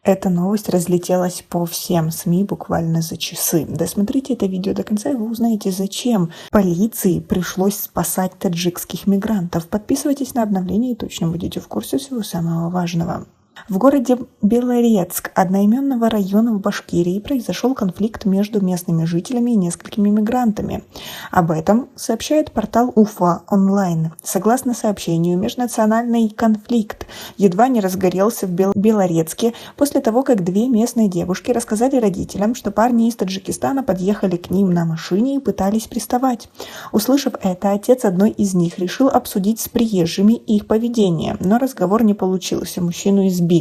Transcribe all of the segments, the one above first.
Эта новость разлетелась по всем СМИ буквально за часы. Досмотрите это видео до конца, и вы узнаете, зачем полиции пришлось спасать таджикских мигрантов. Подписывайтесь на обновления и точно будете в курсе всего самого важного. В городе Белорецк одноименного района в Башкирии произошел конфликт между местными жителями и несколькими мигрантами. Об этом сообщает портал Уфа онлайн. Согласно сообщению, межнациональный конфликт едва не разгорелся в Белорецке после того, как две местные девушки рассказали родителям, что парни из Таджикистана подъехали к ним на машине и пытались приставать. Услышав это, отец одной из них решил обсудить с приезжими их поведение, но разговор не получился, мужчину избили.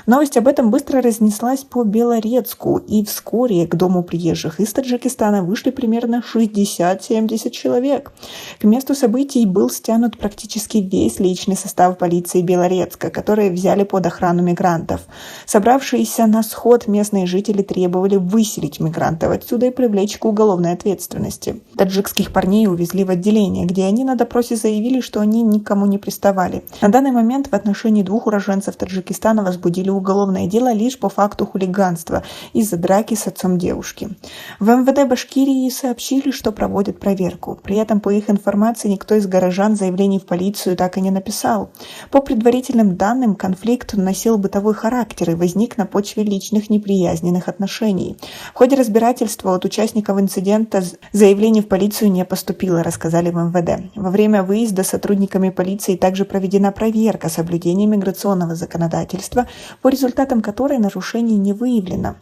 Новость об этом быстро разнеслась по Белорецку, и вскоре к дому приезжих из Таджикистана вышли примерно 60-70 человек. К месту событий был стянут практически весь личный состав полиции Белорецка, которые взяли под охрану мигрантов. Собравшиеся на сход местные жители требовали выселить мигрантов отсюда и привлечь к уголовной ответственности. Таджикских парней увезли в отделение, где они на допросе заявили, что они никому не приставали. На данный момент в отношении двух уроженцев Таджикистана возбудили уголовное дело лишь по факту хулиганства из-за драки с отцом девушки. В МВД Башкирии сообщили, что проводят проверку. При этом, по их информации, никто из горожан заявлений в полицию так и не написал. По предварительным данным, конфликт носил бытовой характер и возник на почве личных неприязненных отношений. В ходе разбирательства от участников инцидента заявлений в полицию не поступило, рассказали в МВД. Во время выезда сотрудниками полиции также проведена проверка соблюдения миграционного законодательства, по результатам которой нарушений не выявлено.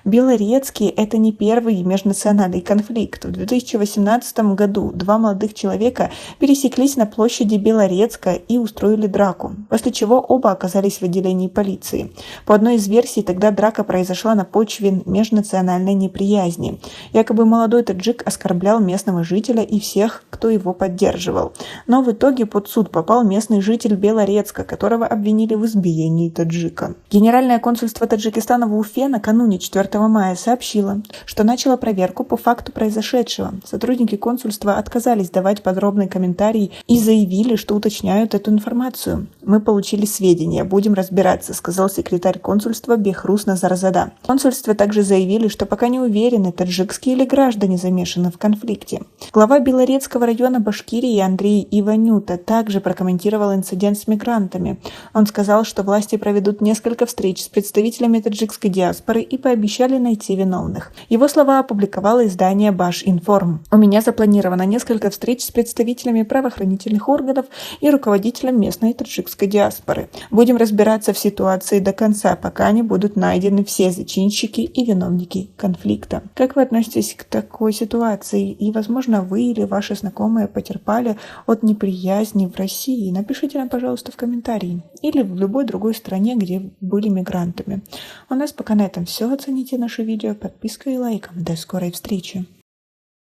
В Белорецке это не первый межнациональный конфликт. В 2018 году два молодых человека пересеклись на площади Белорецка и устроили драку, после чего оба оказались в отделении полиции. По одной из версий, тогда драка произошла на почве межнациональной неприязни. Якобы молодой таджик оскорблял местного жителя и всех, кто его поддерживал. Но в итоге под суд попал местный житель Белорецка, которого обвинили в избиении таджика. Генеральное консульство Таджикистана в Уфе накануне 4 мая сообщило, что начало проверку по факту произошедшего. Сотрудники консульства отказались давать подробный комментарий и заявили, что уточняют эту информацию. «Мы получили сведения, будем разбираться», сказал секретарь консульства Бехрус Назарзада. В консульстве также заявили, что пока не уверены, таджикские или граждане замешаны в конфликте. Глава Белорецкого района Башкирии Андрей Иванюта также прокомментировал инцидент с мигрантами. Он сказал, что власти проведут несколько встреч с представителями таджикской диаспоры и пообещали найти виновных. Его слова опубликовало издание Башинформ. «У меня запланировано несколько встреч с представителями правоохранительных органов и руководителем местной таджикской диаспоры. Будем разбираться в ситуации до конца, пока не будут найдены все зачинщики и виновники конфликта». Как вы относитесь к такой ситуации? И, возможно, вы или ваши знакомые потерпали от неприязни в России? Напишите нам, пожалуйста, в комментарии. Или в любой другой стране, где были мигрантами. У нас пока на этом все. Оцените наше видео подпиской и лайком. До скорой встречи!